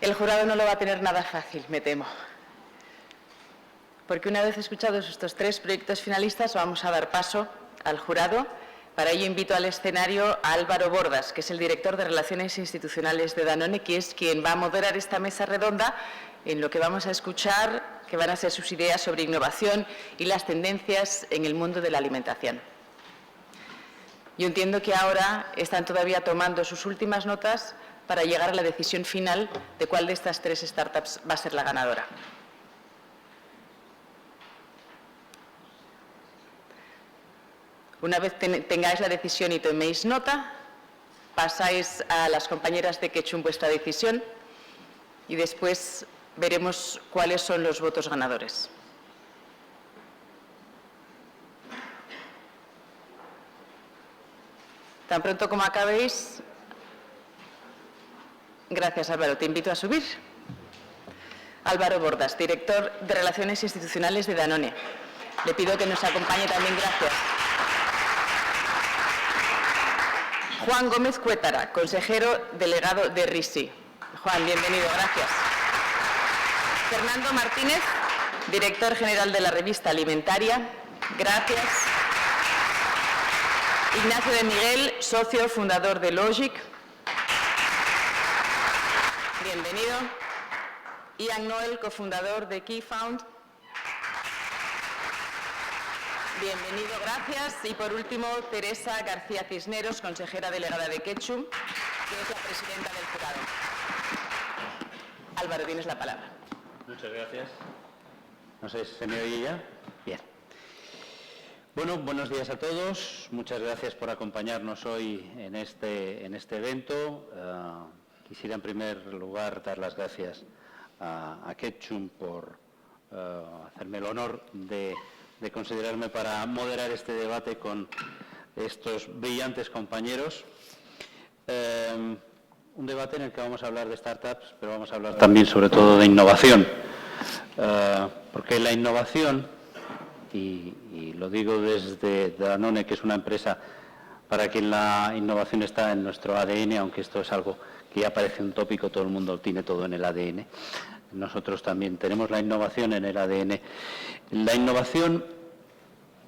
El jurado no lo va a tener nada fácil, me temo. Porque una vez escuchados estos tres proyectos finalistas, vamos a dar paso al jurado. Para ello invito al escenario a Álvaro Bordas, que es el director de Relaciones Institucionales de Danone, que es quien va a moderar esta mesa redonda en lo que vamos a escuchar, que van a ser sus ideas sobre innovación y las tendencias en el mundo de la alimentación. Yo entiendo que ahora están todavía tomando sus últimas notas para llegar a la decisión final de cuál de estas tres startups va a ser la ganadora. Una vez tengáis la decisión y toméis nota, pasáis a las compañeras de Ketchum vuestra decisión y después veremos cuáles son los votos ganadores. Tan pronto como acabéis. Gracias, Álvaro. Te invito a subir. Álvaro Bordas, director de Relaciones Institucionales de Danone. Le pido que nos acompañe también. Gracias. Juan Gómez Cuétara, consejero delegado de RISI. Juan, bienvenido. Gracias. Fernando Martínez, director general de la revista Alimentaria. Gracias. Ignacio de Miguel, socio fundador de Logic. Bienvenido. Ian Noel, cofundador de KeyFound. Bienvenido, gracias. Y por último, Teresa García Cisneros, consejera delegada de Ketchum, que es la presidenta del jurado. Álvaro, tienes la palabra. Muchas gracias. No sé si se me oye ya. Bien. Bueno, buenos días a todos. Muchas gracias por acompañarnos hoy en este evento. Quisiera en primer lugar dar las gracias a Ketchum por hacerme el honor de considerarme para moderar este debate con estos brillantes compañeros. Un debate en el que vamos a hablar de startups, pero vamos a hablar también sobre todo de innovación. Porque la innovación, y lo digo desde Danone, que es una empresa para quien la innovación está en nuestro ADN, aunque esto es algo que ya parece un tópico, todo el mundo tiene todo en el ADN. Nosotros también tenemos la innovación en el ADN. La innovación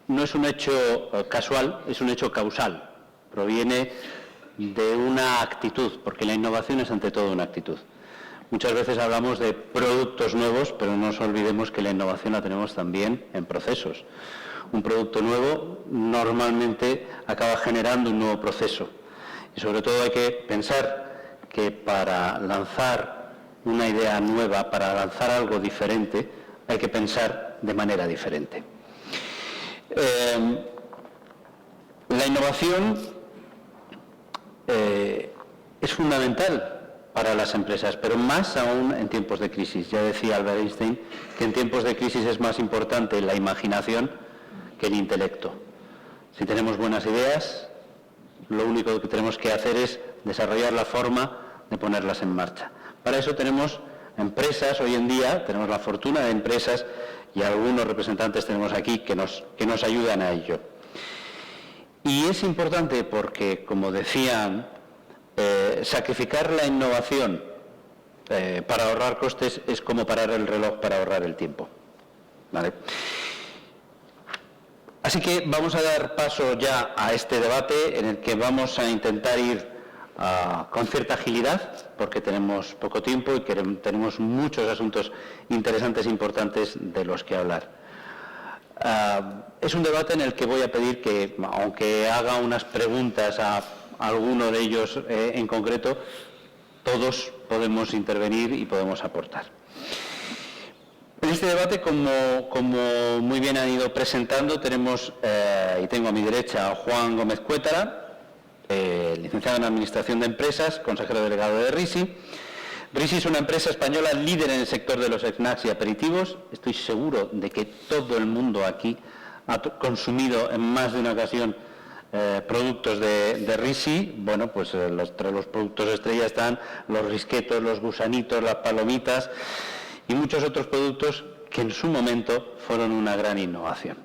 no es un hecho casual, es un hecho causal. Proviene de una actitud, porque la innovación es ante todo una actitud. Muchas veces hablamos de productos nuevos, pero no nos olvidemos que la innovación la tenemos también en procesos. Un producto nuevo normalmente acaba generando un nuevo proceso. Y sobre todo hay que pensar que para lanzar una idea nueva, para lanzar algo diferente, hay que pensar de manera diferente. La innovación es fundamental para las empresas, pero más aún en tiempos de crisis. Ya decía Albert Einstein que en tiempos de crisis es más importante la imaginación que el intelecto. Si tenemos buenas ideas, lo único que tenemos que hacer es desarrollar la forma de ponerlas en marcha. Para eso tenemos empresas, hoy en día tenemos la fortuna de empresas y algunos representantes tenemos aquí que nos ayudan a ello. Y es importante porque, como decían, sacrificar la innovación para ahorrar costes es como parar el reloj para ahorrar el tiempo. ¿Vale? Así que vamos a dar paso ya a este debate en el que vamos a intentar ir con cierta agilidad, porque tenemos poco tiempo y tenemos muchos asuntos interesantes e importantes de los que hablar. Es un debate en el que voy a pedir que, aunque haga unas preguntas a alguno de ellos en concreto, todos podemos intervenir y podemos aportar. En este debate, como muy bien han ido presentando, tenemos, y tengo a mi derecha a Juan Gómez Cuétara, licenciado en Administración de Empresas, consejero delegado de RISI. RISI es una empresa española líder en el sector de los snacks y aperitivos. Estoy seguro de que todo el mundo aquí ha consumido en más de una ocasión productos de RISI. Bueno, pues entre los productos estrella están los risquetos, los gusanitos, las palomitas y muchos otros productos que en su momento fueron una gran innovación.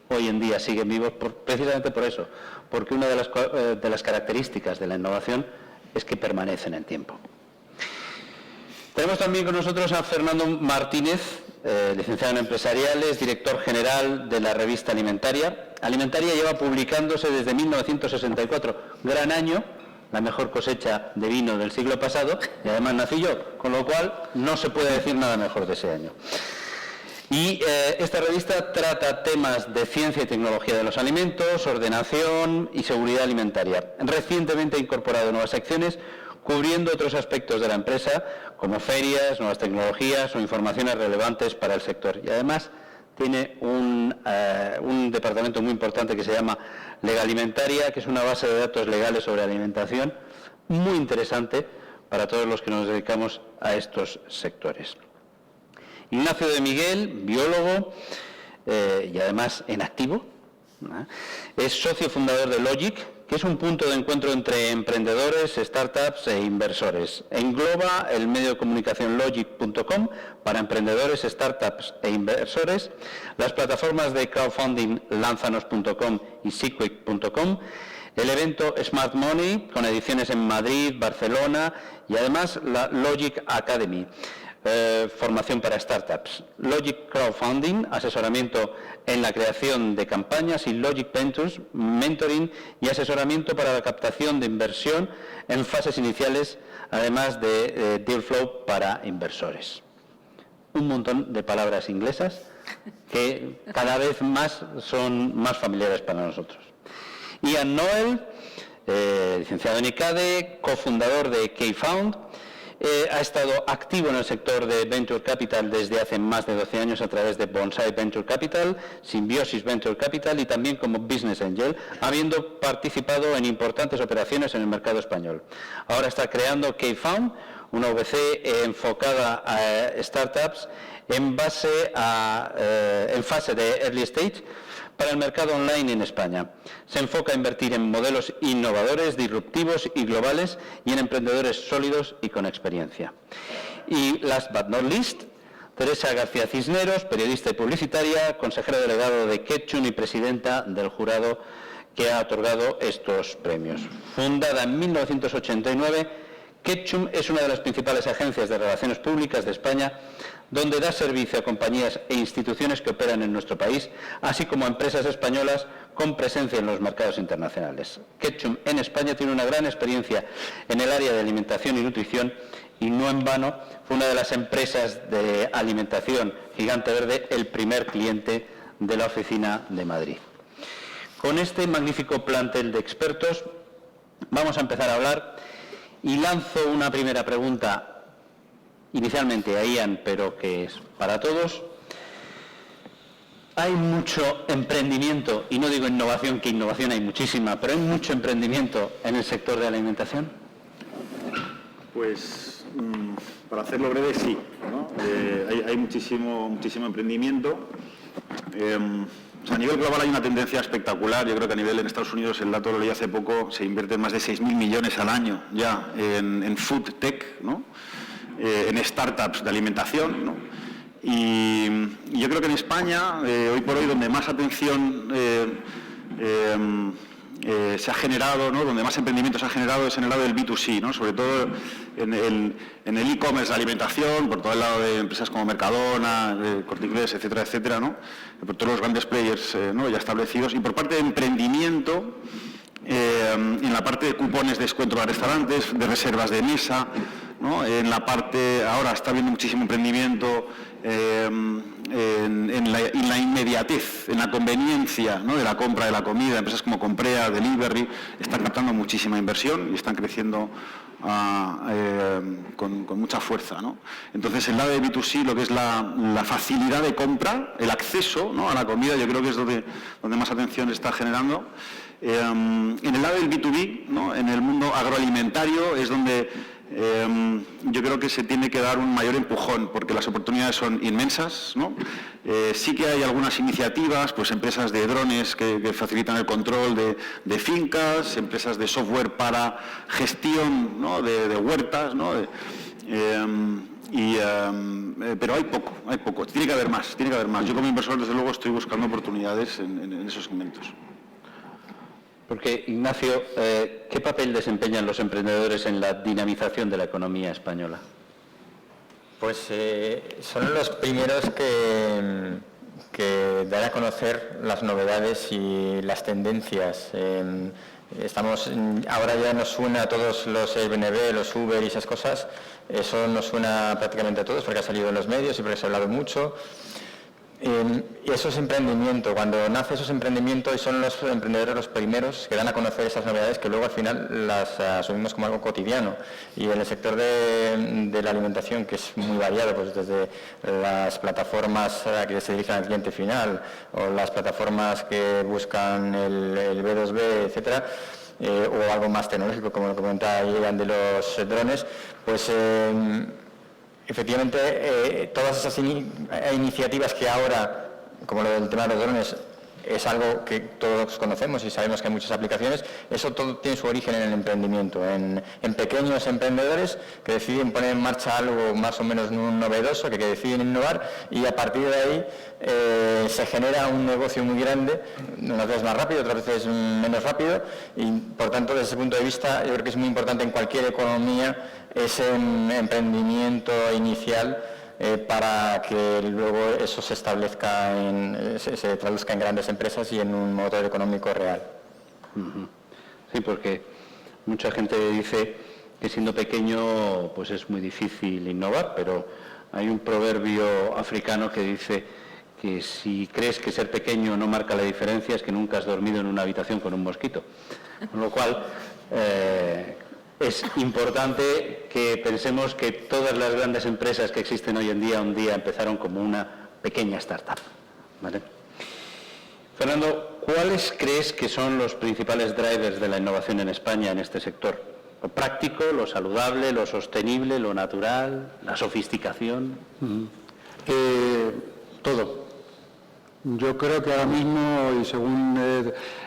Hoy en día siguen vivos precisamente por eso, porque una de las características de la innovación es que permanece en el tiempo. Tenemos también con nosotros a Fernando Martínez, licenciado en Empresariales, director general de la revista Alimentaria. Alimentaria lleva publicándose desde 1964, gran año, la mejor cosecha de vino del siglo pasado, y además nací yo, con lo cual no se puede decir nada mejor de ese año. Y esta revista trata temas de ciencia y tecnología de los alimentos, ordenación y seguridad alimentaria. Recientemente ha incorporado nuevas secciones cubriendo otros aspectos de la empresa, como ferias, nuevas tecnologías o informaciones relevantes para el sector. Y además tiene un departamento muy importante que se llama Legalimentaria, que es una base de datos legales sobre alimentación muy interesante para todos los que nos dedicamos a estos sectores. Ignacio de Miguel, biólogo y además en activo, es socio fundador de Logic, que es un punto de encuentro entre emprendedores, startups e inversores. Engloba el medio de comunicación logic.com para emprendedores, startups e inversores, las plataformas de crowdfunding lanzanos.com y sequik.com, el evento Smart Money con ediciones en Madrid, Barcelona y además la Logic Academy. Formación para startups, Logic Crowdfunding, asesoramiento en la creación de campañas, y Logic Ventures, mentoring y asesoramiento para la captación de inversión en fases iniciales, además de deal flow para inversores. Un montón de palabras inglesas que cada vez más son más familiares para nosotros. Ian Noel, licenciado en ICADE, cofundador de K-Found. Ha estado activo en el sector de Venture Capital desde hace más de 12 años a través de Bonsai Venture Capital, Symbiosis Venture Capital y también como Business Angel, habiendo participado en importantes operaciones en el mercado español. Ahora está creando K-Found, una VC enfocada a startups en fase de early stage para el mercado online en España. Se enfoca a invertir en modelos innovadores, disruptivos y globales y en emprendedores sólidos y con experiencia. Y last but not least, Teresa García Cisneros, periodista y publicitaria, consejera delegado de Ketchum y presidenta del jurado que ha otorgado estos premios. Fundada en 1989, Ketchum es una de las principales agencias de relaciones públicas de España, donde da servicio a compañías e instituciones que operan en nuestro país, así como a empresas españolas con presencia en los mercados internacionales. Ketchum en España tiene una gran experiencia en el área de alimentación y nutrición y no en vano fue una de las empresas de alimentación Gigante Verde el primer cliente de la oficina de Madrid. Con este magnífico plantel de expertos vamos a empezar a hablar y lanzo una primera pregunta inicialmente a Ian, pero que es para todos. Hay mucho emprendimiento, y no digo innovación, que innovación hay muchísima, pero hay mucho emprendimiento en el sector de la alimentación. Pues, para hacerlo breve, sí, ¿no? Hay muchísimo emprendimiento. A nivel global hay una tendencia espectacular. Yo creo que a nivel en Estados Unidos, el dato lo leí hace poco, se invierten más de 6.000 millones al año ya en food tech, ¿no? En startups de alimentación, ¿no? Y yo creo que en España, hoy por hoy, donde más atención se ha generado, ¿no? Donde más emprendimiento se ha generado es en el lado del B2C, ¿no? Sobre todo en el e-commerce de alimentación, por todo el lado de empresas como Mercadona, Corte Inglés, etcétera, etcétera, ¿no? Por todos los grandes players, ¿no? Ya establecidos. Y por parte de emprendimiento, en la parte de cupones de descuento a restaurantes, de reservas de mesa, ¿no? En la parte, ahora está habiendo muchísimo emprendimiento en la inmediatez, en la conveniencia, ¿no? De la compra de la comida. Empresas como Comprea, Delivery, están captando muchísima inversión y están creciendo con mucha fuerza, ¿no? Entonces, el lado de B2C, lo que es la facilidad de compra, el acceso, ¿no? A la comida, yo creo que es donde más atención está generando. En el lado del B2B, ¿no? En el mundo agroalimentario es donde yo creo que se tiene que dar un mayor empujón, porque las oportunidades son inmensas, ¿no? Sí que hay algunas iniciativas, pues empresas de drones que facilitan el control de fincas, empresas de software para gestión, ¿no? de huertas, ¿no? Pero hay poco, tiene que haber más. Yo como inversor, desde luego, estoy buscando oportunidades en esos segmentos. Porque, Ignacio, ¿qué papel desempeñan los emprendedores en la dinamización de la economía española? Pues son los primeros que dan a conocer las novedades y las tendencias. Ahora ya nos suena a todos los Airbnb, los Uber y esas cosas. Eso nos suena prácticamente a todos porque ha salido en los medios y porque se ha hablado mucho. Y eso es emprendimiento. Cuando nace esos emprendimientos, y son los emprendedores los primeros que dan a conocer esas novedades que luego al final las asumimos como algo cotidiano. Y en el sector de la alimentación, que es muy variado, pues desde las plataformas que se dirigen al cliente final o las plataformas que buscan el B2B, etcétera, o algo más tecnológico, como lo comenta Ian de los drones, pues efectivamente, todas esas iniciativas que ahora, como lo del tema de los drones, es algo que todos conocemos y sabemos que hay muchas aplicaciones, eso todo tiene su origen en el emprendimiento, en pequeños emprendedores que deciden poner en marcha algo más o menos novedoso, que deciden innovar, y a partir de ahí se genera un negocio muy grande, unas veces más rápido, otras veces menos rápido, y por tanto, desde ese punto de vista, yo creo que es muy importante en cualquier economía ese emprendimiento inicial para que luego eso se establezca, se traduzca en grandes empresas y en un motor económico real. Sí, porque mucha gente dice que siendo pequeño pues es muy difícil innovar, pero hay un proverbio africano que dice que si crees que ser pequeño no marca la diferencia es que nunca has dormido en una habitación con un mosquito. Con lo cual, es importante que pensemos que todas las grandes empresas que existen hoy en día, un día empezaron como una pequeña startup, ¿vale? Fernando, ¿cuáles crees que son los principales drivers de la innovación en España en este sector? ¿Lo práctico, lo saludable, lo sostenible, lo natural, la sofisticación? Todo. Yo creo que ahora mismo, y según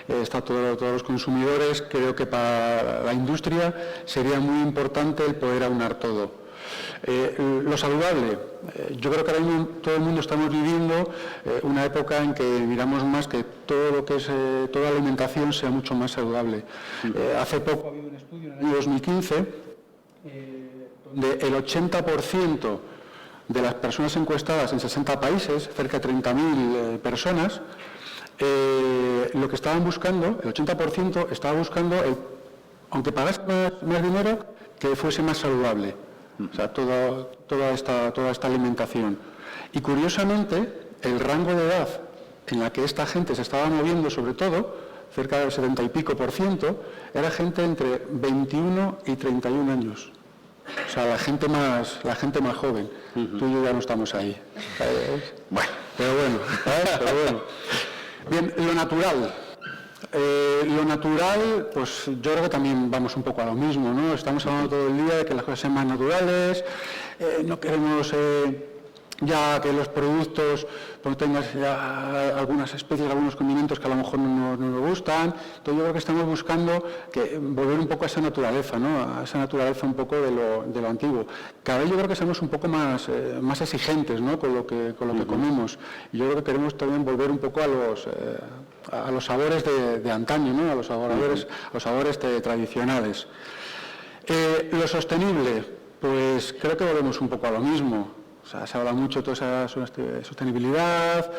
está todos los consumidores, creo que para la industria sería muy importante el poder aunar todo. Lo saludable, yo creo que ahora mismo todo el mundo estamos viviendo una época en que miramos más que todo lo que es toda la alimentación sea mucho más saludable. Hace poco ha habido un estudio en el año 2015 donde el 80% de las personas encuestadas en 60 países, cerca de 30.000 personas, lo que estaban buscando, el 80% estaba buscando, aunque pagase más dinero, que fuese más saludable. O sea, toda esta alimentación. Y curiosamente, el rango de edad en la que esta gente se estaba moviendo, sobre todo, cerca del 70 y pico %, era gente entre 21 y 31 años. O sea, la gente más joven. Tú y yo ya no estamos ahí. Bueno, pero bueno. Bien, lo natural. Lo natural, pues yo creo que también vamos un poco a lo mismo, ¿no? Estamos hablando todo el día de que las cosas sean más naturales, no queremos ya que los productos pues tengan ya algunas especies, algunos condimentos que a lo mejor no nos gustan. Entonces yo creo que estamos buscando volver un poco a esa naturaleza, ¿no? A esa naturaleza un poco de lo antiguo. Cada vez yo creo que somos un poco más exigentes, ¿no? con lo que comemos. Y yo creo que queremos también volver un poco a los sabores de antaño, ¿no? A los sabores tradicionales. Lo sostenible, pues creo que volvemos un poco a lo mismo. O sea, se habla mucho de toda esa sostenibilidad,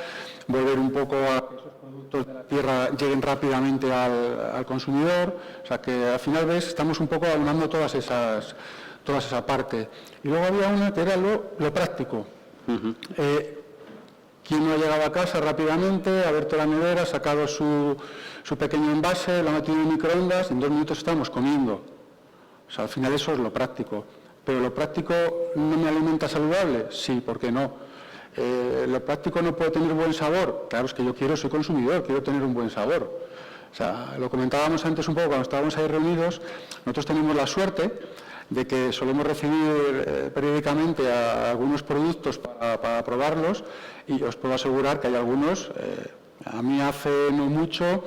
volver un poco a que esos productos de la tierra lleguen rápidamente al consumidor. O sea, que al final estamos un poco aunando toda esa parte. Y luego había una que era lo práctico. ¿Quién no ha llegado a casa rápidamente, ha abierto la nevera, ha sacado su pequeño envase, lo ha metido en el microondas, en 2 minutos estamos comiendo? O sea, al final eso es lo práctico. ¿Pero lo práctico no me alimenta saludable? Sí, ¿por qué no? ¿Lo práctico no puede tener buen sabor? Claro, es que yo soy consumidor, quiero tener un buen sabor. O sea, lo comentábamos antes un poco cuando estábamos ahí reunidos, nosotros tenemos la suerte de que solemos recibir periódicamente a algunos productos para probarlos, y os puedo asegurar que hay algunos, a mí hace no mucho,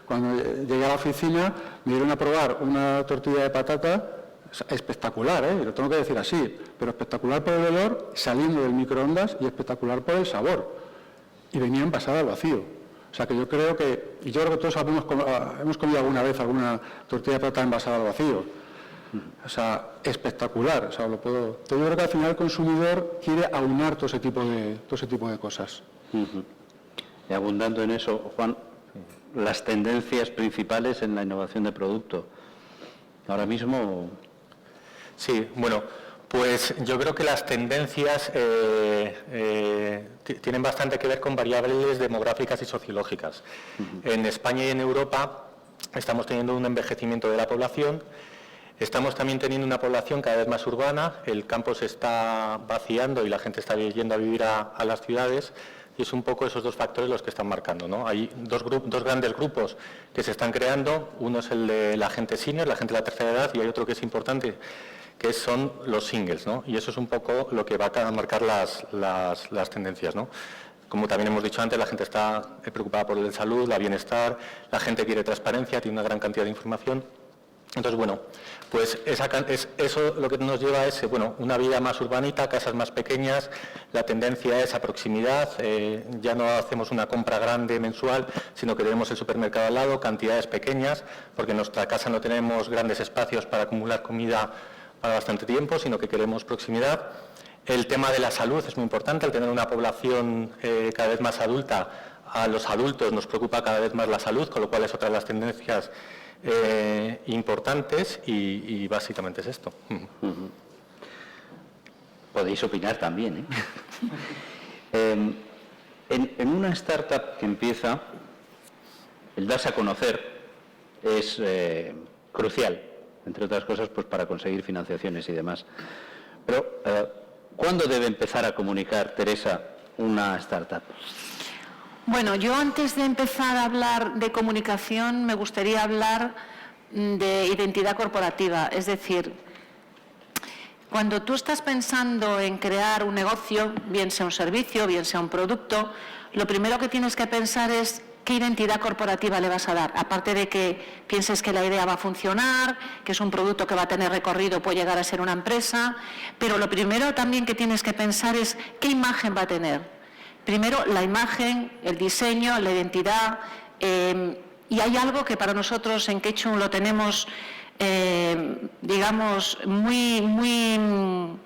cuando llegué a la oficina, me dieron a probar una tortilla de patata espectacular, lo tengo que decir así, pero espectacular por el olor saliendo del microondas y espectacular por el sabor. Y venía envasada al vacío. O sea que yo creo que todos hemos comido alguna vez alguna tortilla de patata envasada al vacío. O sea, espectacular. O sea, yo creo que al final el consumidor quiere aunar todo ese tipo de cosas. Y abundando en eso, Juan, las tendencias principales en la innovación de producto. Ahora mismo... Sí, bueno, pues yo creo que las tendencias tienen bastante que ver con variables demográficas y sociológicas. En España y en Europa estamos teniendo un envejecimiento de la población, estamos también teniendo una población cada vez más urbana, el campo se está vaciando y la gente está yendo a vivir a las ciudades, y es un poco esos dos factores los que están marcando, ¿no? Hay dos grandes grupos que se están creando, uno es el de la gente senior, la gente de la tercera edad, y hay otro que es importante, que son los singles, ¿no? Y eso es un poco lo que va a marcar las tendencias, ¿no? Como también hemos dicho antes, la gente está preocupada por el salud, la bienestar, la gente quiere transparencia, tiene una gran cantidad de información. Entonces, bueno, pues eso lo que nos lleva es, una vida más urbanita, casas más pequeñas, la tendencia es a proximidad, ya no hacemos una compra grande mensual, sino que tenemos el supermercado al lado, cantidades pequeñas, porque en nuestra casa no tenemos grandes espacios para acumular comida para bastante tiempo, sino que queremos proximidad. El tema de la salud es muy importante, al tener una población cada vez más adulta, a los adultos nos preocupa cada vez más la salud, con lo cual es otra de las tendencias importantes y básicamente es esto. Podéis opinar también, ¿eh? En una startup que empieza, el darse a conocer es crucial, entre otras cosas, pues para conseguir financiaciones y demás. Pero, ¿cuándo debe empezar a comunicar, Teresa, una startup? Bueno, yo antes de empezar a hablar de comunicación me gustaría hablar de identidad corporativa. Es decir, cuando tú estás pensando en crear un negocio, bien sea un servicio, bien sea un producto, lo primero que tienes que pensar es qué identidad corporativa le vas a dar. Aparte de que pienses que la idea va a funcionar, que es un producto que va a tener recorrido, puede llegar a ser una empresa, pero lo primero también que tienes que pensar es qué imagen va a tener. Primero, la imagen, el diseño, la identidad, y hay algo que para nosotros en Quechua lo tenemos, digamos, muy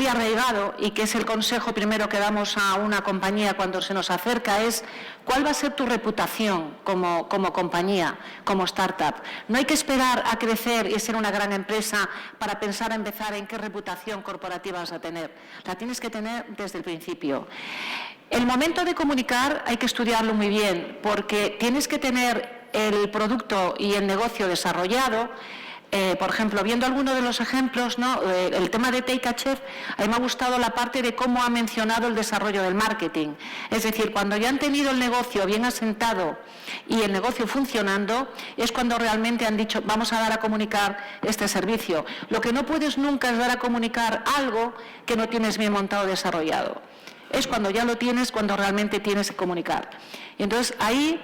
arraigado, y que es el consejo primero que damos a una compañía cuando se nos acerca, es cuál va a ser tu reputación como compañía, como startup. No hay que esperar a crecer y ser una gran empresa para pensar a empezar en qué reputación corporativa vas a tener. La tienes que tener desde el principio. El momento de comunicar hay que estudiarlo muy bien, porque tienes que tener el producto y el negocio desarrollado. Por ejemplo, viendo algunos de los ejemplos, ¿no? El tema de Take a Chef, a mí me ha gustado la parte de cómo ha mencionado el desarrollo del marketing. Es decir, cuando ya han tenido el negocio bien asentado y el negocio funcionando, es cuando realmente han dicho, vamos a dar a comunicar este servicio. Lo que no puedes nunca es dar a comunicar algo que no tienes bien montado o desarrollado. Es cuando ya lo tienes, cuando realmente tienes que comunicar. Y entonces ahí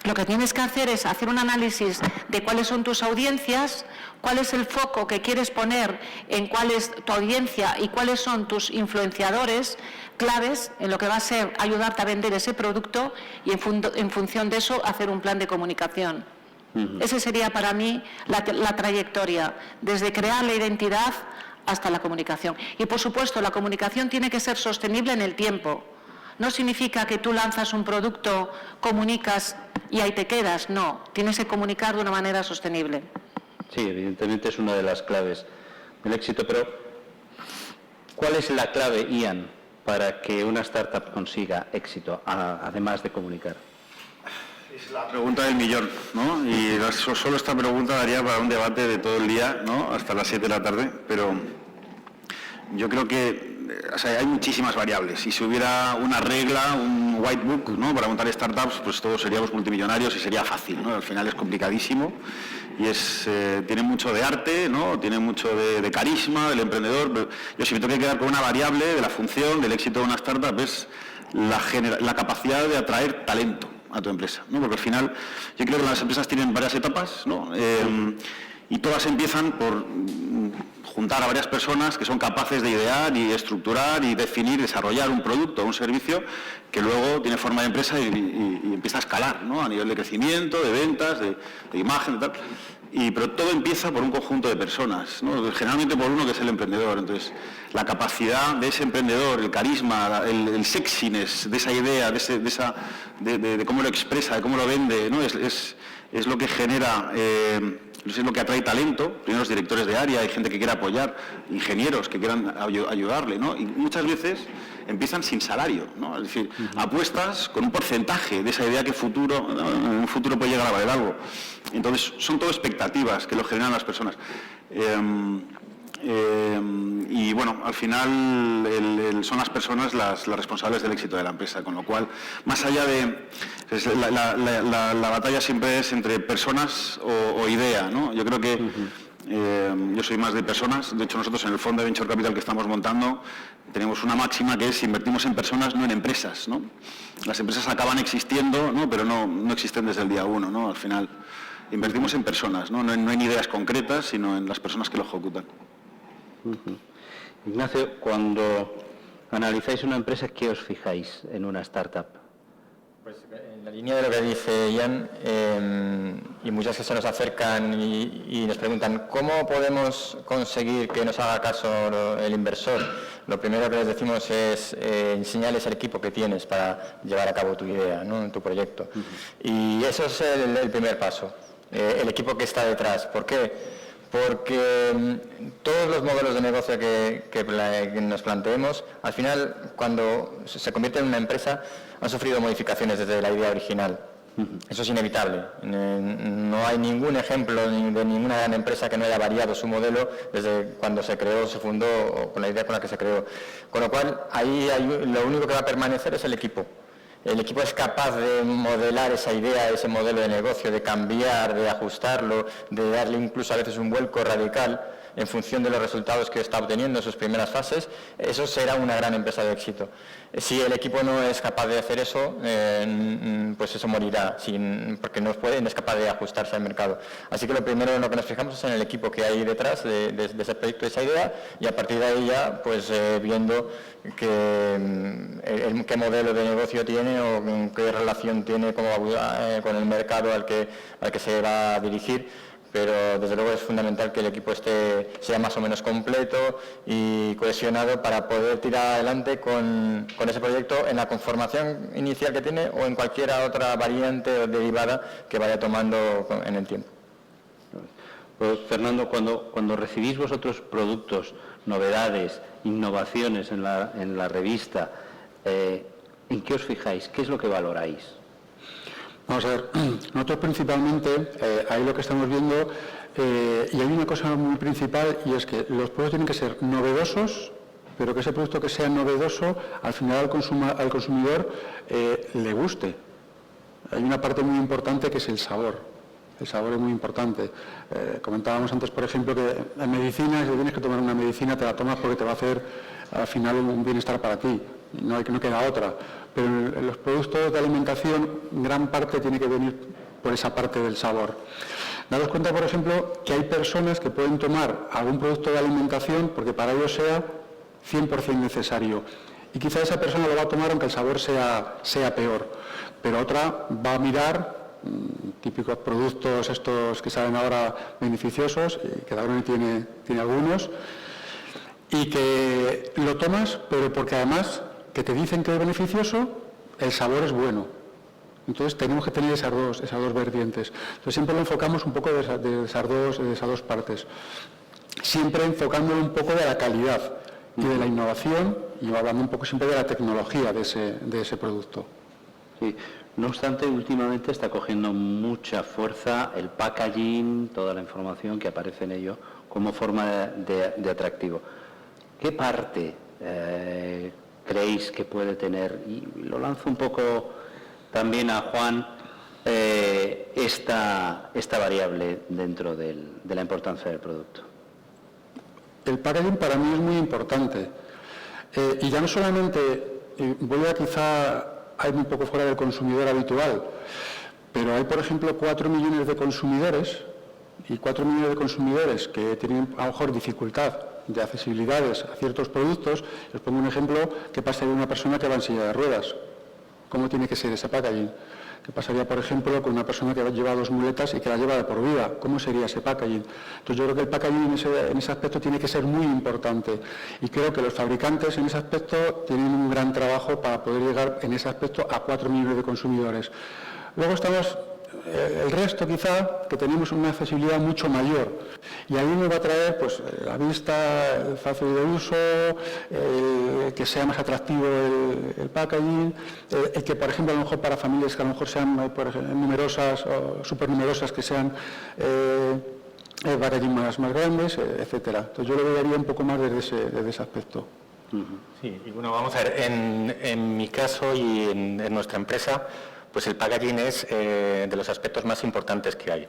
lo que tienes que hacer es hacer un análisis de cuáles son tus audiencias, cuál es el foco que quieres poner en cuál es tu audiencia y cuáles son tus influenciadores claves en lo que va a ser ayudarte a vender ese producto, y en función de eso hacer un plan de comunicación. Ese sería para mí la trayectoria, desde crear la identidad hasta la comunicación. Y por supuesto, la comunicación tiene que ser sostenible en el tiempo. No significa que tú lanzas un producto, comunicas y ahí te quedas. No, tienes que comunicar de una manera sostenible. Sí, evidentemente es una de las claves del éxito, pero ¿cuál es la clave, Ian, para que una startup consiga éxito, además de comunicar? Es la pregunta del millón, ¿no? Y solo esta pregunta daría para un debate de todo el día, ¿no? Hasta las 7 de la tarde, pero yo creo que hay muchísimas variables. Y si hubiera una regla, un white book, ¿no? Para montar startups, pues todos seríamos multimillonarios y sería fácil, ¿no? Al final es complicadísimo y tiene mucho de arte, ¿no? Tiene mucho de carisma del emprendedor. Pero yo, si me tengo que quedar con una variable de la función del éxito de una startup, es la capacidad de atraer talento a tu empresa, ¿no? Porque al final yo creo que las empresas tienen varias etapas, ¿no? Y todas empiezan por juntar a varias personas que son capaces de idear y estructurar y definir, desarrollar un producto o un servicio que luego tiene forma de empresa y empieza a escalar, ¿no? A nivel de crecimiento, de ventas, de imagen, de tal. Pero todo empieza por un conjunto de personas, ¿no? Generalmente por uno que es el emprendedor. Entonces, la capacidad de ese emprendedor, el carisma, el sexiness de esa idea, de cómo lo expresa, de cómo lo vende, ¿no? Es lo que genera, es lo que atrae talento. Primero los directores de área, hay gente que quiere apoyar, ingenieros que quieran ayudarle, ¿no? Y muchas veces empiezan sin salario, ¿no? Es decir, apuestas con un porcentaje de esa idea que en un futuro puede llegar a valer algo. Entonces, son todo expectativas que lo generan las personas. Y bueno, al final son las personas las responsables del éxito de la empresa, con lo cual, más allá de... La batalla siempre es entre personas o idea, ¿no? Yo creo que yo soy más de personas. De hecho, nosotros en el fondo de Venture Capital que estamos montando tenemos una máxima que es: invertimos en personas, no en empresas, ¿no? Las empresas acaban existiendo, ¿no? Pero no existen desde el día uno, ¿no? Al final invertimos en personas, ¿no? No en ideas concretas, sino en las personas que lo ejecutan. Ignacio, cuando analizáis una empresa, ¿qué os fijáis en una startup? Pues en la línea de lo que dice Ian, y muchas que se nos acercan y nos preguntan ¿cómo podemos conseguir que nos haga caso el inversor? Lo primero que les decimos es enseñarles el equipo que tienes para llevar a cabo tu idea, ¿no? Tu proyecto. Y eso es el primer paso, el equipo que está detrás. ¿Por qué? Porque todos los modelos de negocio que nos planteemos, al final, cuando se convierte en una empresa, han sufrido modificaciones desde la idea original. Eso es inevitable. No hay ningún ejemplo de ninguna gran empresa que no haya variado su modelo desde cuando se creó, se fundó, o con la idea con la que se creó. Con lo cual, ahí lo único que va a permanecer es el equipo. El equipo es capaz de modelar esa idea, ese modelo de negocio, de cambiar, de ajustarlo, de darle incluso a veces un vuelco radical en función de los resultados que está obteniendo en sus primeras fases. Eso será una gran empresa de éxito. Si el equipo no es capaz de hacer eso, pues eso morirá, porque no es capaz de ajustarse al mercado. Así que lo primero en lo que nos fijamos es en el equipo que hay detrás de ese proyecto, de esa idea, y a partir de ahí ya, pues viendo qué modelo de negocio tiene o qué relación tiene con el mercado al que se va a dirigir. Pero desde luego es fundamental que el equipo sea más o menos completo y cohesionado para poder tirar adelante con ese proyecto en la conformación inicial que tiene o en cualquier otra variante o derivada que vaya tomando en el tiempo. Pues, Fernando, cuando recibís vosotros productos, novedades, innovaciones en la revista, ¿en qué os fijáis? ¿Qué es lo que valoráis? Vamos a ver, nosotros principalmente, ahí lo que estamos viendo, y hay una cosa muy principal, y es que los productos tienen que ser novedosos, pero que ese producto que sea novedoso, al final al consumidor le guste. Hay una parte muy importante que es el sabor. El sabor es muy importante. Comentábamos antes, por ejemplo, que en medicina, si tienes que tomar una medicina, te la tomas porque te va a hacer al final un bienestar para ti. No queda otra. Pero en los productos de alimentación, gran parte tiene que venir por esa parte del sabor. Daros cuenta, por ejemplo, que hay personas que pueden tomar algún producto de alimentación porque para ellos sea 100% necesario. Y quizá esa persona lo va a tomar aunque el sabor sea peor. Pero otra va a mirar típicos productos estos que salen ahora beneficiosos, que Danone tiene algunos, y que lo tomas, pero porque además que te dicen que es beneficioso, el sabor es bueno. Entonces tenemos que tener esas dos vertientes. Entonces siempre lo enfocamos un poco de esas dos partes. Siempre enfocándolo un poco de la calidad y de la innovación, y hablando un poco siempre de la tecnología de ese producto. Sí. No obstante, últimamente está cogiendo mucha fuerza el packaging, toda la información que aparece en ello como forma de atractivo. ¿Qué parte creéis que puede tener, y lo lanzo un poco también a Juan, esta variable dentro de la importancia del producto? El packaging para mí es muy importante. Y ya no solamente, voy a quizá a ir un poco fuera del consumidor habitual, pero hay, por ejemplo, 4 millones de consumidores, y 4 millones de consumidores que tienen a lo mejor dificultad de accesibilidades a ciertos productos. Les pongo un ejemplo que pasa de una persona que va en silla de ruedas. ¿Cómo tiene que ser ese packaging? ¿Qué pasaría, por ejemplo, con una persona que lleva 2 muletas y que la lleva de por vida? ¿Cómo sería ese packaging? Entonces yo creo que el packaging en ese aspecto tiene que ser muy importante y creo que los fabricantes en ese aspecto tienen un gran trabajo para poder llegar en ese aspecto a 4 millones de consumidores. Luego estamos el resto quizá, que tenemos una accesibilidad mucho mayor y ahí nos va a traer pues la vista, el fácil de uso, que sea más atractivo el packaging, el que por ejemplo a lo mejor para familias que a lo mejor sean por ejemplo, numerosas o supernumerosas, que sean packaging más grandes, etcétera. Entonces yo lo vería un poco más desde ese aspecto. Sí, y bueno, vamos a ver, en mi caso y en nuestra empresa, pues el packaging es de los aspectos más importantes que hay.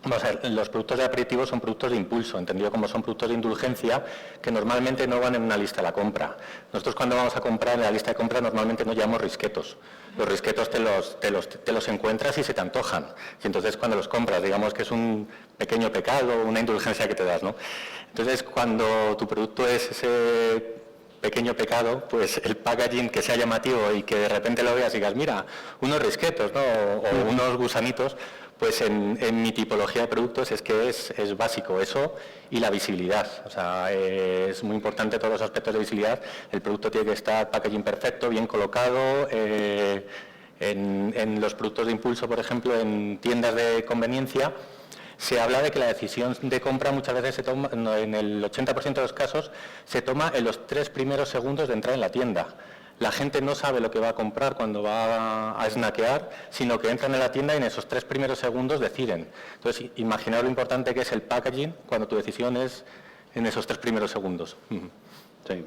Vamos a ver, los productos de aperitivo son productos de impulso, entendido como son productos de indulgencia, que normalmente no van en una lista de la compra. Nosotros cuando vamos a comprar, en la lista de compra normalmente no llevamos risquetos. Los risquetos te los encuentras y se te antojan. Y entonces cuando los compras, digamos que es un pequeño pecado, una indulgencia que te das, ¿no? Entonces cuando tu producto es ese pequeño pecado, pues el packaging que sea llamativo y que de repente lo veas y digas, mira, unos risquetos, ¿no? o unos gusanitos, pues en mi tipología de productos es que es básico eso y la visibilidad. O sea, es muy importante todos los aspectos de visibilidad. El producto tiene que estar packaging perfecto, bien colocado. En los productos de impulso, por ejemplo, en tiendas de conveniencia, se habla de que la decisión de compra muchas veces se toma, en el 80% de los casos, se toma en los 3 primeros segundos de entrar en la tienda. La gente no sabe lo que va a comprar cuando va a snackear, sino que entran en la tienda y en esos 3 primeros segundos deciden. Entonces, imaginar lo importante que es el packaging cuando tu decisión es en esos 3 primeros segundos. Sí.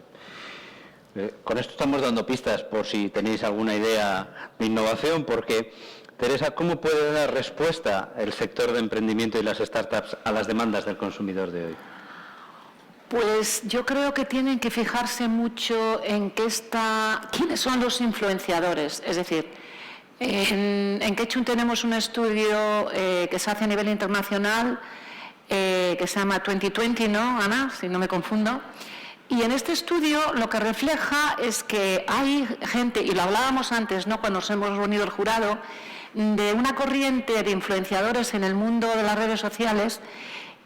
Con esto estamos dando pistas por si tenéis alguna idea de innovación, porque Teresa, ¿cómo puede dar respuesta el sector de emprendimiento y las startups a las demandas del consumidor de hoy? Pues yo creo que tienen que fijarse mucho en quiénes son los influenciadores. Es decir, en Ketchum tenemos un estudio que se hace a nivel internacional que se llama 2020, ¿no, Ana? Si no me confundo. Y en este estudio lo que refleja es que hay gente, y lo hablábamos antes, ¿no?, cuando nos hemos reunido el jurado, de una corriente de influenciadores en el mundo de las redes sociales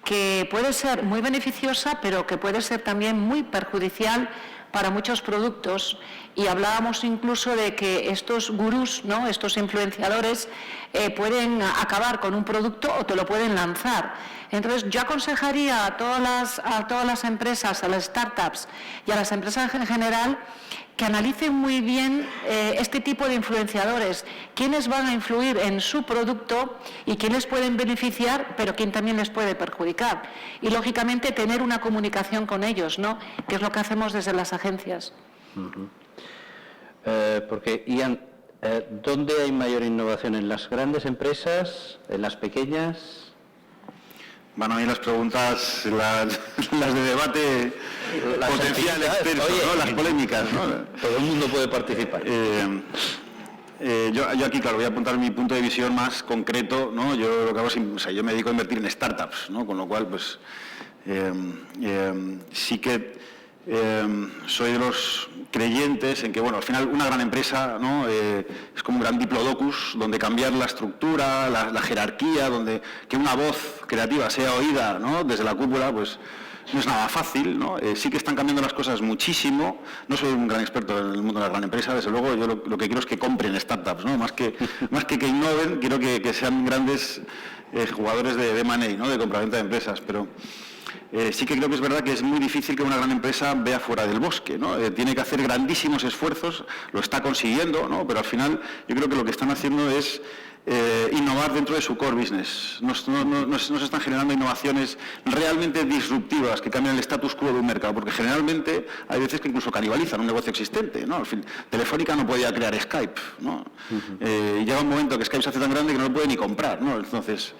que puede ser muy beneficiosa, pero que puede ser también muy perjudicial para muchos productos. Y hablábamos incluso de que estos gurús, ¿no?, estos influenciadores, pueden acabar con un producto o te lo pueden lanzar. Entonces, yo aconsejaría a todas las empresas, a las startups y a las empresas en general, que analicen muy bien este tipo de influenciadores, quiénes van a influir en su producto y quiénes pueden beneficiar, pero quién también les puede perjudicar. Y, lógicamente, tener una comunicación con ellos, ¿no?, que es lo que hacemos desde las agencias. Porque, Ian, ¿dónde hay mayor innovación? ¿En las grandes empresas? ¿En las pequeñas? Van a venir las preguntas, las de debate potencial extenso, ¿no? Las polémicas, ¿no? Todo el mundo puede participar. Yo aquí, claro, voy a apuntar mi punto de visión más concreto, ¿no? Yo lo que hago es, yo me dedico a invertir en startups, ¿no? Con lo cual, pues, sí que soy de los creyentes en que, bueno, al final una gran empresa, ¿no?, es como un gran diplodocus donde cambiar la estructura, la jerarquía, donde que una voz creativa sea oída, ¿no?, desde la cúpula, pues no es nada fácil, ¿no? Sí que están cambiando las cosas muchísimo. No soy un gran experto en el mundo de la gran empresa, desde luego. Yo lo que quiero es que compren startups, ¿no? Más que innoven, quiero que sean grandes jugadores de M&A, ¿no?, de compraventa de empresas, pero sí que creo que es verdad que es muy difícil que una gran empresa vea fuera del bosque, ¿no? Tiene que hacer grandísimos esfuerzos, lo está consiguiendo, ¿no?, pero al final yo creo que lo que están haciendo es innovar dentro de su core business. No se están generando innovaciones realmente disruptivas que cambian el status quo de un mercado, porque generalmente hay veces que incluso canibalizan un negocio existente, ¿no? Al fin, Telefónica no podía crear Skype, ¿no? Y llega un momento que Skype se hace tan grande que no lo puede ni comprar, ¿no? Entonces,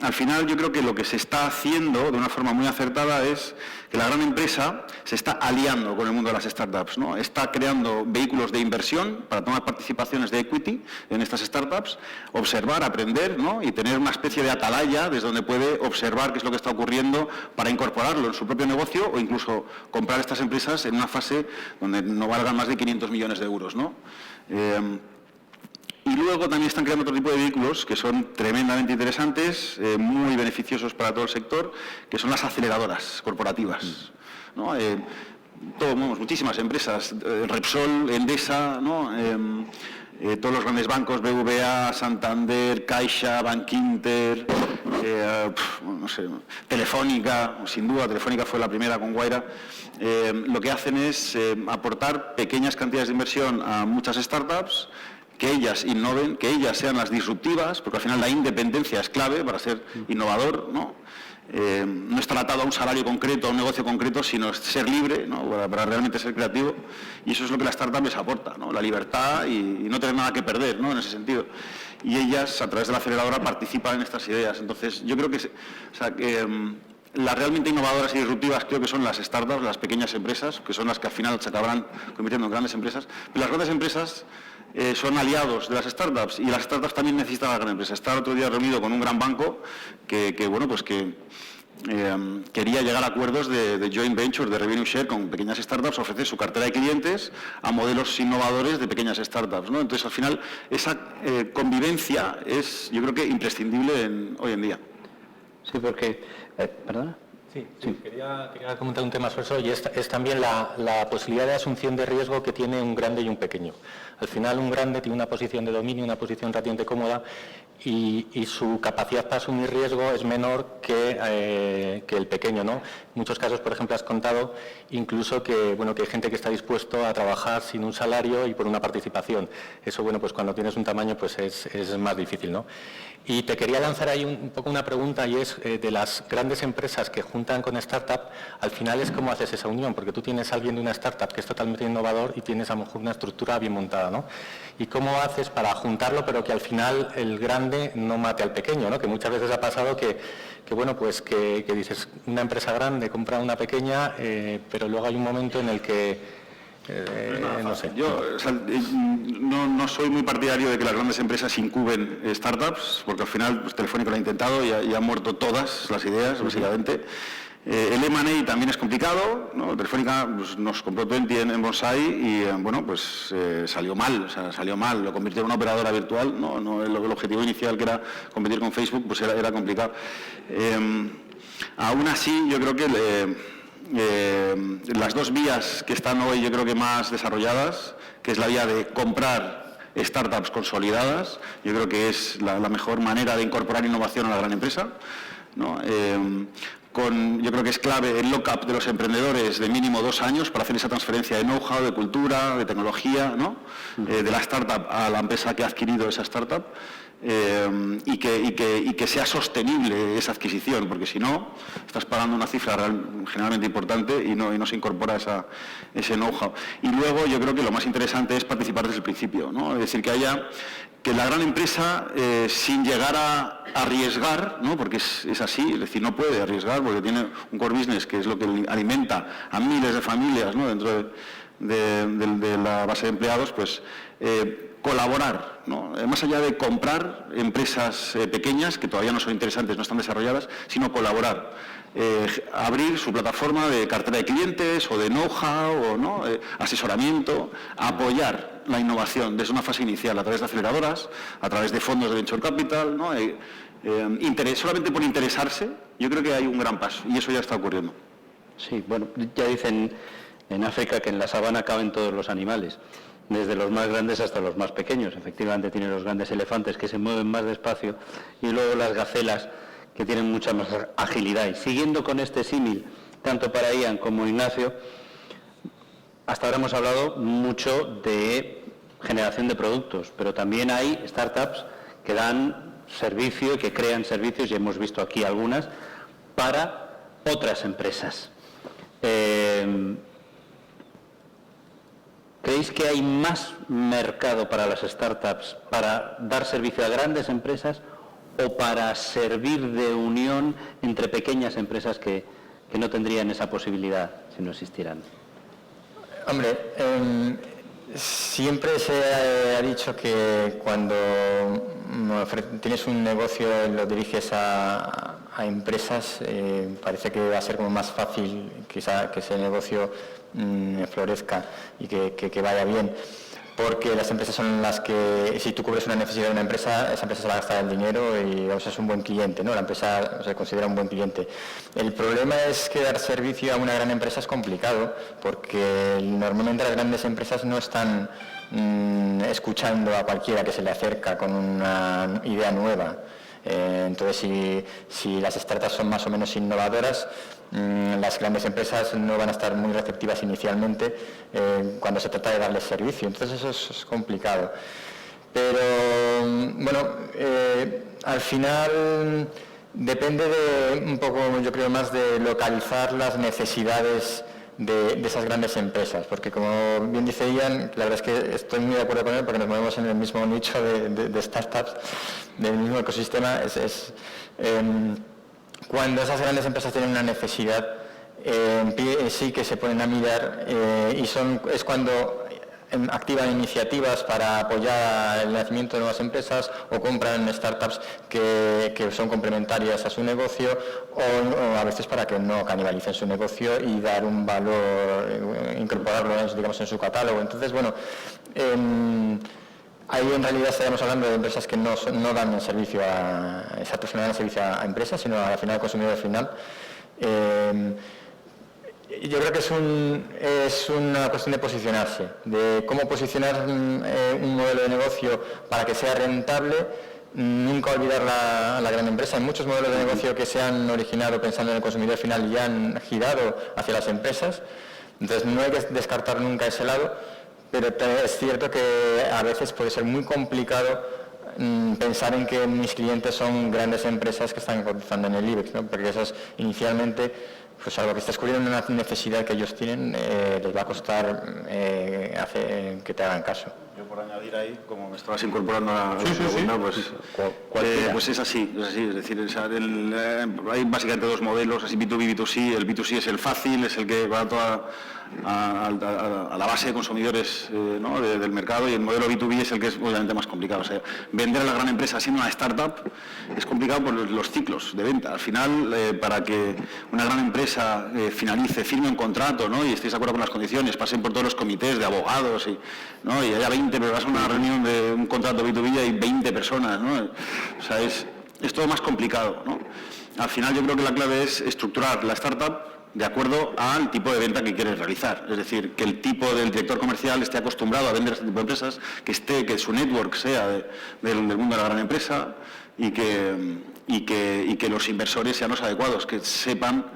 al final yo creo que lo que se está haciendo de una forma muy acertada es que la gran empresa se está aliando con el mundo de las startups, ¿no? Está creando vehículos de inversión para tomar participaciones de equity en estas startups, observar, aprender, ¿no?, y tener una especie de atalaya desde donde puede observar qué es lo que está ocurriendo para incorporarlo en su propio negocio o incluso comprar estas empresas en una fase donde no valgan más de 500 millones de euros, ¿no? Y luego también están creando otro tipo de vehículos que son tremendamente interesantes, muy beneficiosos para todo el sector, que son las aceleradoras corporativas, ¿no? Muchísimas empresas, Repsol, Endesa, ¿no? Todos los grandes bancos, BBVA, Santander, Caixa, Bankinter, no sé, Telefónica, sin duda, Telefónica fue la primera con Guaira. Lo que hacen es aportar pequeñas cantidades de inversión a muchas startups, que ellas innoven, que ellas sean las disruptivas, porque al final la independencia es clave para ser innovador, ¿no? No estar atado a un salario concreto, a un negocio concreto, sino ser libre, ¿no? para realmente ser creativo, y eso es lo que la startup les aporta, ¿no? La libertad y no tener nada que perder, ¿no? En ese sentido. Y ellas, a través de la aceleradora, participan en estas ideas. Entonces, yo creo que, las realmente innovadoras y disruptivas creo que son las startups, las pequeñas empresas, que son las que al final se acabarán convirtiendo en grandes empresas. Pero las grandes empresas son aliados de las startups, y las startups también necesitan a la gran empresa. Estaba el otro día reunido con un gran banco que quería llegar a acuerdos de joint venture, de revenue share con pequeñas startups, ofrecer su cartera de clientes a modelos innovadores de pequeñas startups, ¿no? Entonces, al final, esa convivencia es, yo creo que, imprescindible hoy en día. Sí, porque... ¿Perdona? Sí. Quería comentar un tema sobre eso, y es también la posibilidad de asunción de riesgo que tiene un grande y un pequeño. Al final, un grande tiene una posición de dominio, una posición relativamente cómoda, y su capacidad para asumir riesgo es menor que el pequeño, ¿no? En muchos casos, por ejemplo, has contado incluso que hay gente que está dispuesto a trabajar sin un salario y por una participación. Eso, pues cuando tienes un tamaño, pues es más difícil, ¿no? Y te quería lanzar ahí un poco una pregunta, y es de las grandes empresas que juntan con startup, al final es cómo haces esa unión, porque tú tienes a alguien de una startup que es totalmente innovador y tienes a lo mejor una estructura bien montada, ¿no? Y cómo haces para juntarlo, pero que al final el grande no mate al pequeño, ¿no? Que muchas veces ha pasado que dices, una empresa grande compra una pequeña, pero luego hay un momento en el que no sé. Yo no soy muy partidario de que las grandes empresas incuben startups, porque al final Telefónica lo ha intentado y han muerto todas las ideas, básicamente. El M&A también es complicado, ¿no? Telefónica nos compró 20 en Bonsai y salió mal, lo convirtió en una operadora virtual, ¿no? El objetivo inicial, que era competir con Facebook, pues era complicado. Aún así, yo creo que las dos vías que están hoy, yo creo que más desarrolladas, que es la vía de comprar startups consolidadas, yo creo que es la mejor manera de incorporar innovación a la gran empresa, ¿no? Yo creo que es clave el lock-up de los emprendedores de mínimo 2 años para hacer esa transferencia de know-how, de cultura, de tecnología, ¿no? De la startup a la empresa que ha adquirido esa startup. Y que sea sostenible esa adquisición, porque si no, estás pagando una cifra generalmente importante y no se incorpora ese know-how. Y luego yo creo que lo más interesante es participar desde el principio, ¿no? Es decir, que la gran empresa, sin llegar a arriesgar, ¿no? Porque es así, es decir, no puede arriesgar porque tiene un core business que es lo que alimenta a miles de familias, ¿no? Dentro de la base de empleados, pues colaborar, ¿no? Más allá de comprar empresas pequeñas que todavía no son interesantes, no están desarrolladas, sino colaborar, abrir su plataforma de cartera de clientes o de know-how, ¿no? Asesoramiento, apoyar la innovación desde una fase inicial a través de aceleradoras, a través de fondos de venture capital, ¿no? Solamente por interesarse, yo creo que hay un gran paso, y eso ya está ocurriendo. Sí, ya dicen en África que en la sabana caben todos los animales, desde los más grandes hasta los más pequeños. Efectivamente tienen los grandes elefantes que se mueven más despacio, y luego las gacelas que tienen mucha más agilidad. Y siguiendo con este símil, tanto para Ian como Ignacio, hasta ahora hemos hablado mucho de generación de productos, pero también hay startups que dan servicio, que crean servicios, y hemos visto aquí algunas, para otras empresas. ¿Creéis que hay más mercado para las startups para dar servicio a grandes empresas o para servir de unión entre pequeñas empresas que no tendrían esa posibilidad si no existieran? Hombre, siempre se ha dicho que cuando tienes un negocio y lo diriges a empresas, parece que va a ser como más fácil que ese negocio florezca y que vaya bien. porque las empresas son las que, si tú cubres una necesidad de una empresa, esa empresa se va a gastar el dinero y es un buen cliente, ¿no? La empresa se considera un buen cliente. El problema es que dar servicio a una gran empresa es complicado, porque normalmente las grandes empresas no están escuchando a cualquiera que se le acerca con una idea nueva. Entonces, si las startups son más o menos innovadoras, las grandes empresas no van a estar muy receptivas inicialmente cuando se trata de darles servicio. Entonces eso es complicado. Pero, bueno, al final depende un poco, yo creo, más de localizar las necesidades de esas grandes empresas, porque como bien dice Ian, la verdad es que estoy muy de acuerdo con él, porque nos movemos en el mismo nicho de startups, del mismo ecosistema. Cuando esas grandes empresas tienen una necesidad, sí que se ponen a mirar y es cuando activan iniciativas para apoyar el nacimiento de nuevas empresas o compran startups que son complementarias a su negocio o a veces para que no canibalicen su negocio y dar un valor, incorporarlo, digamos, en su catálogo. Entonces, bueno, ahí en realidad estaríamos hablando de empresas que no dan servicio a empresas, sino al final al consumidor final. Yo creo que es una cuestión de posicionarse, de cómo posicionar un modelo de negocio para que sea rentable. Nunca olvidar la gran empresa. Hay muchos modelos de negocio que se han originado pensando en el consumidor final y han girado hacia las empresas. Entonces no hay que descartar nunca ese lado, pero es cierto que a veces puede ser muy complicado pensar en que mis clientes son grandes empresas que están cotizando en el IBEX, ¿no? Porque esas inicialmente, pues algo que está descubriendo una necesidad que ellos tienen, les va a costar que te hagan caso. Yo por añadir ahí, como me estabas incorporando a la segunda, pues es así, es decir, hay básicamente dos modelos, así B2B, B2C. El B2C es el fácil, es el que va a la base de consumidores, ¿no? del mercado, y el modelo B2B es el que es obviamente más complicado. O sea, vender a la gran empresa siendo una startup es complicado por los ciclos de venta. Al final, para que una gran empresa firme un contrato, ¿no? Y estéis de acuerdo con las condiciones, pasen por todos los comités de abogados ¿no? Y haya 20, pero vas a una reunión de un contrato B2B y hay 20 personas, ¿no? O sea, es todo más complicado, ¿no? Al final yo creo que la clave es estructurar la startup de acuerdo al tipo de venta que quieres realizar. Es decir, que el tipo del director comercial esté acostumbrado a vender este tipo de empresas, que su network sea del mundo de la gran empresa y que los inversores sean los adecuados, que sepan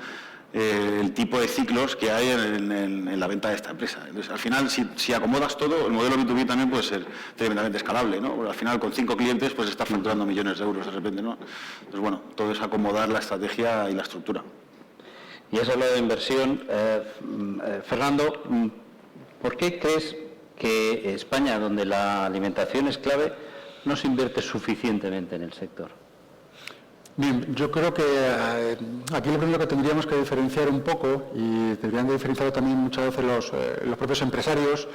el tipo de ciclos que hay en la venta de esta empresa. Entonces, al final, si acomodas todo, el modelo B2B también puede ser tremendamente escalable, ¿no? Porque al final, con 5 clientes, pues está facturando millones de euros de repente, ¿no? Entonces, bueno, todo es acomodar la estrategia y la estructura. Y has hablado de inversión. Fernando, ¿por qué crees que España, donde la alimentación es clave, no se invierte suficientemente en el sector? Bien, yo creo que aquí lo primero que tendríamos que diferenciar un poco, y deberían de diferenciarlo también muchas veces los propios empresarios,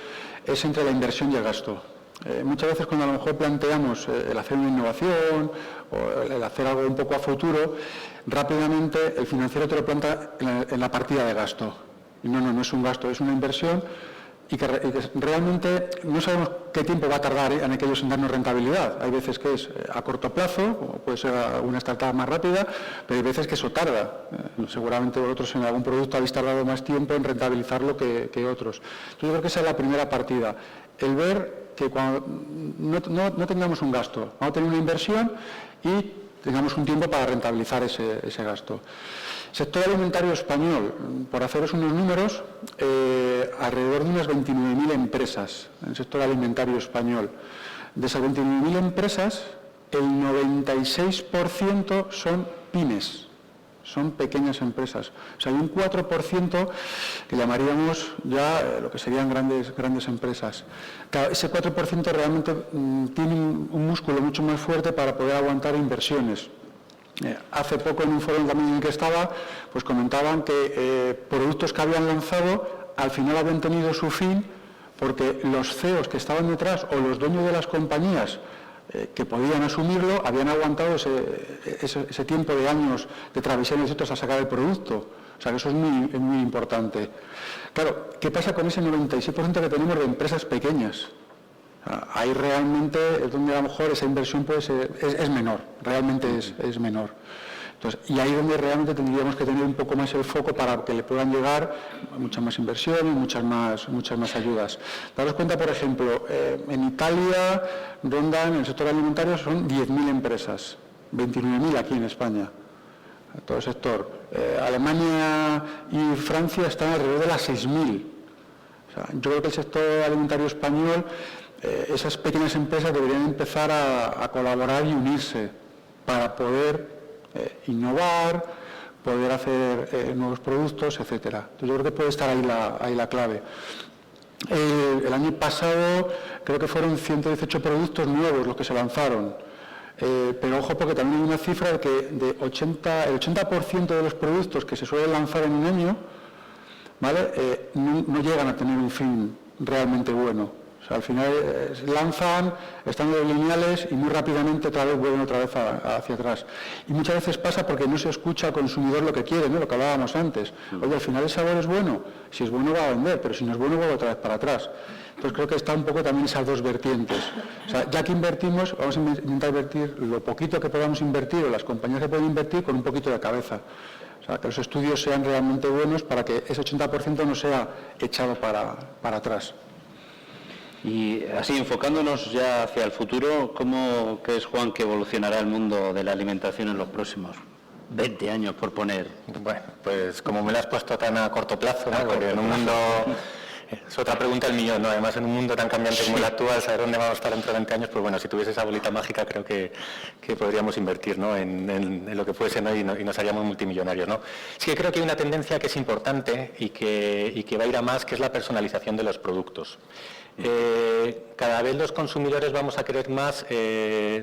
es entre la inversión y el gasto. Muchas veces cuando a lo mejor planteamos el hacer una innovación o el hacer algo un poco a futuro, rápidamente el financiero te lo planta en la partida de gasto. Y no es un gasto, es una inversión y que realmente no sabemos qué tiempo va a tardar en aquellos en darnos rentabilidad. Hay veces que es a corto plazo, como puede ser una startup más rápida, pero hay veces que eso tarda. Seguramente vosotros en algún producto habéis tardado más tiempo en rentabilizarlo que otros. Entonces yo creo que esa es la primera partida. El ver que cuando no tengamos un gasto, vamos a tener una inversión y tengamos un tiempo para rentabilizar ese gasto. Sector alimentario español, por haceros unos números, alrededor de unas 29.000 empresas en el sector alimentario español. De esas 29.000 empresas, el 96% son pymes, son pequeñas empresas. O sea, hay un 4% que llamaríamos ya lo que serían grandes empresas. Ese 4% realmente tiene un músculo mucho más fuerte para poder aguantar inversiones. Hace poco en un foro también en el que estaba, pues comentaban que productos que habían lanzado al final habían tenido su fin porque los CEOs que estaban detrás o los dueños de las compañías que podían asumirlo habían aguantado ese tiempo de años de travisiones a sacar el producto. O sea que eso es muy importante. Claro, ¿qué pasa con ese 96% que tenemos de empresas pequeñas? Ahí realmente es donde a lo mejor esa inversión es menor, realmente es menor. Entonces, y ahí es donde realmente tendríamos que tener un poco más el foco para que le puedan llegar mucha más inversión y muchas más ayudas. Daros cuenta, por ejemplo, en Italia rondan, en el sector alimentario son 10.000 empresas, 29.000 aquí en España, todo el sector. Alemania y Francia están alrededor de las 6.000. O sea, yo creo que el sector alimentario español, esas pequeñas empresas deberían empezar a colaborar y unirse para poder innovar, poder hacer nuevos productos, etcétera. Entonces, yo creo que puede estar ahí la clave. El año pasado creo que fueron 118 productos nuevos los que se lanzaron, pero ojo, porque también hay una cifra de que el 80% de los productos que se suelen lanzar en un año, ¿vale? No llegan a tener un fin realmente bueno. O sea, al final lanzan, están en los lineales y muy rápidamente otra vez vuelven hacia atrás. Y muchas veces pasa porque no se escucha al consumidor lo que quiere, ¿no? Lo que hablábamos antes. Oye, al final el sabor es bueno, si es bueno va a vender, pero si no es bueno vuelve otra vez para atrás. Entonces creo que está un poco también esas dos vertientes. O sea, ya que invertimos, vamos a intentar invertir lo poquito que podamos invertir o las compañías que pueden invertir con un poquito de cabeza. O sea, que los estudios sean realmente buenos para que ese 80% no sea echado para atrás. Y así, enfocándonos ya hacia el futuro, ¿cómo crees, Juan, que evolucionará el mundo de la alimentación en los próximos 20 años, por poner? Bueno, pues como me lo has puesto tan a corto plazo, ¿no? Porque en un mundo... Es otra pregunta del millón, ¿no? Además, en un mundo tan cambiante como el actual, saber dónde vamos a estar dentro de 20 años, pues bueno, si tuviese esa bolita mágica, creo que podríamos invertir, ¿no? en lo que fuese, ¿no? y nos haríamos multimillonarios, ¿no? Sí que creo que hay una tendencia que es importante y que va a ir a más, que es la personalización de los productos. Cada vez los consumidores vamos a querer más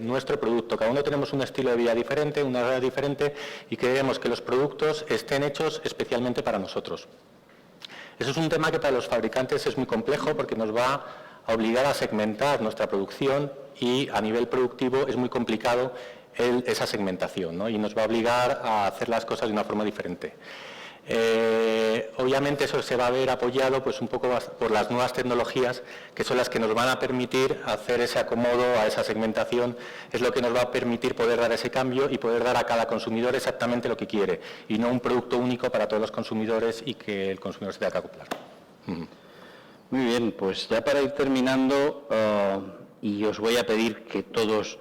nuestro producto. Cada uno tenemos un estilo de vida diferente, una edad diferente, y queremos que los productos estén hechos especialmente para nosotros. Eso es un tema que para los fabricantes es muy complejo porque nos va a obligar a segmentar nuestra producción y a nivel productivo es muy complicado esa segmentación, ¿no? Y nos va a obligar a hacer las cosas de una forma diferente. Obviamente eso se va a ver apoyado pues un poco por las nuevas tecnologías que son las que nos van a permitir hacer ese acomodo a esa segmentación, es lo que nos va a permitir poder dar ese cambio y poder dar a cada consumidor exactamente lo que quiere y no un producto único para todos los consumidores y que el consumidor se tenga que acoplar. Muy bien, pues ya para ir terminando y os voy a pedir que todos,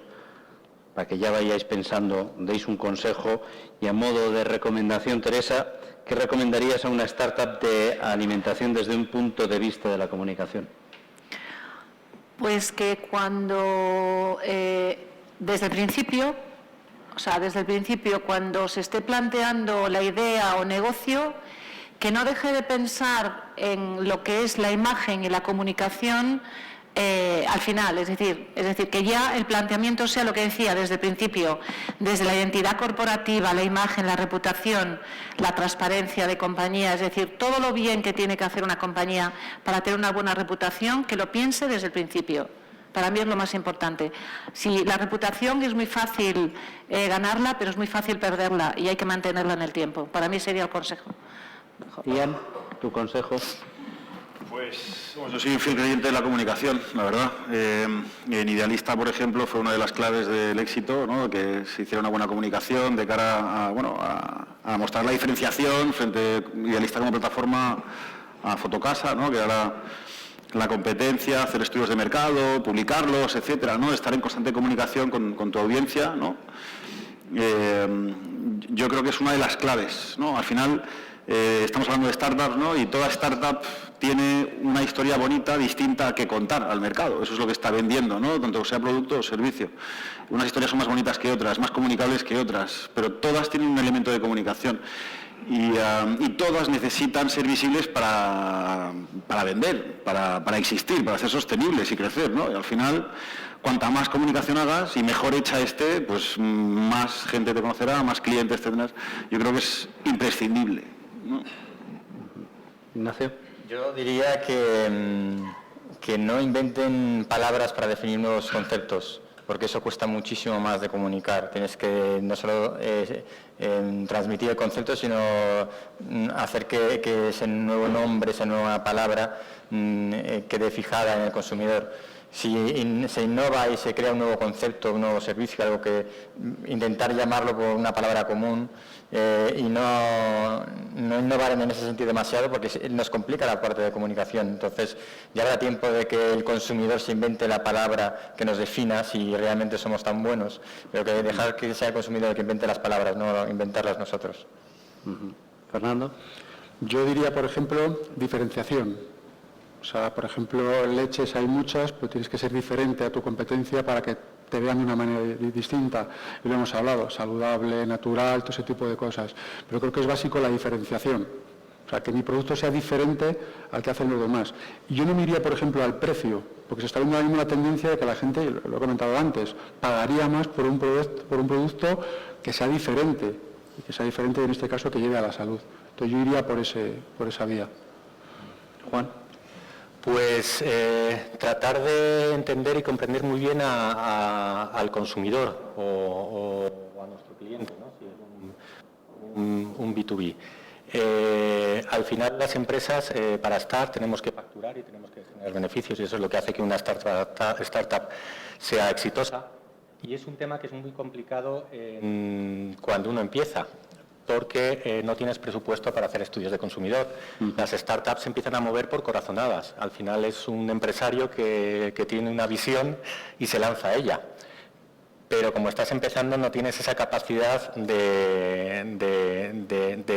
para que ya vayáis pensando, deis un consejo y a modo de recomendación, Teresa, ¿qué recomendarías a una startup de alimentación desde un punto de vista de la comunicación? Pues que cuando, desde el principio, cuando se esté planteando la idea o negocio, que no deje de pensar en lo que es la imagen y la comunicación al final, es decir, que ya el planteamiento sea lo que decía desde el principio, desde la identidad corporativa, la imagen, la reputación, la transparencia de compañía, es decir, todo lo bien que tiene que hacer una compañía para tener una buena reputación, que lo piense desde el principio. Para mí es lo más importante. Si la reputación es muy fácil ganarla, pero es muy fácil perderla y hay que mantenerla en el tiempo. Para mí sería el consejo. Ian, ¿tu consejo? Pues yo soy un fiel creyente de la comunicación, la verdad. En Idealista, por ejemplo, fue una de las claves del éxito, ¿no? Que se hiciera una buena comunicación de cara a mostrar la diferenciación frente a Idealista como plataforma a Fotocasa, ¿no? Que era la competencia, hacer estudios de mercado, publicarlos, etcétera, ¿no? Estar en constante comunicación con tu audiencia, ¿no? Yo creo que es una de las claves, ¿no? Al final estamos hablando de startups, ¿no? Y toda startup tiene una historia bonita, distinta que contar al mercado. Eso es lo que está vendiendo, ¿no? Tanto sea producto o servicio. Unas historias son más bonitas que otras, más comunicables que otras, pero todas tienen un elemento de comunicación. Y todas necesitan ser visibles para vender, para existir, para ser sostenibles y crecer, ¿no? Y al final, cuanta más comunicación hagas y mejor hecha esté, pues más gente te conocerá, más clientes tendrás. Yo creo que es imprescindible, ¿no? Ignacio. Yo diría que no inventen palabras para definir nuevos conceptos, porque eso cuesta muchísimo más de comunicar. Tienes que no solo transmitir el concepto, sino hacer que ese nuevo nombre, esa nueva palabra quede fijada en el consumidor. Si se innova y se crea un nuevo concepto, un nuevo servicio, algo que intentar llamarlo por una palabra común y no innovar en ese sentido demasiado, porque nos complica la parte de comunicación. Entonces ya habrá tiempo de que el consumidor se invente la palabra que nos defina si realmente somos tan buenos, pero que dejar que sea el consumidor el que invente las palabras, no inventarlas nosotros. Fernando. Yo diría, por ejemplo, diferenciación. O sea, por ejemplo, leches hay muchas, pero tienes que ser diferente a tu competencia para que te vean de una manera distinta. Y lo hemos hablado, saludable, natural, todo ese tipo de cosas. Pero creo que es básico la diferenciación. O sea, que mi producto sea diferente al que hacen los demás. Y yo no me iría, por ejemplo, al precio, porque se está viendo ahora mismo la tendencia de que la gente, lo he comentado antes, pagaría más por un producto que sea diferente, y que sea diferente en este caso que lleve a la salud. Entonces yo iría por esa vía. Juan. Pues tratar de entender y comprender muy bien al consumidor o a nuestro cliente, ¿no? Si es un B2B. Al final las empresas para estar tenemos que facturar y tenemos que generar beneficios, y eso es lo que hace que una startup sea exitosa. Y es un tema que es muy complicado cuando uno empieza, porque no tienes presupuesto para hacer estudios de consumidor. Las startups se empiezan a mover por corazonadas. Al final es un empresario que tiene una visión y se lanza a ella. Pero como estás empezando no tienes esa capacidad de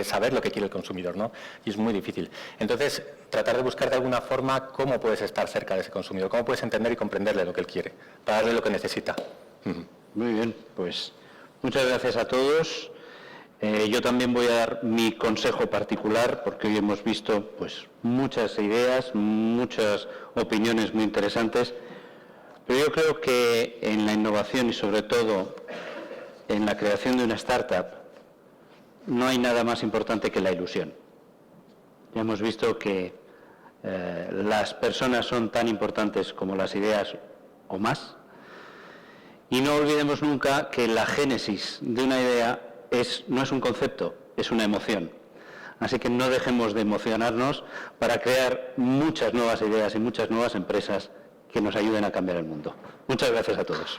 saber lo que quiere el consumidor, ¿no? Y es muy difícil. Entonces, tratar de buscar de alguna forma cómo puedes estar cerca de ese consumidor, cómo puedes entender y comprenderle lo que él quiere, para darle lo que necesita. Muy bien, pues muchas gracias a todos. Yo también voy a dar mi consejo particular, porque hoy hemos visto pues muchas ideas, muchas opiniones muy interesantes, pero yo creo que en la innovación y sobre todo en la creación de una startup no hay nada más importante que la ilusión. Ya hemos visto que las personas son tan importantes como las ideas o más, y no olvidemos nunca que la génesis de una idea no es un concepto, es una emoción. Así que no dejemos de emocionarnos para crear muchas nuevas ideas y muchas nuevas empresas que nos ayuden a cambiar el mundo. Muchas gracias a todos.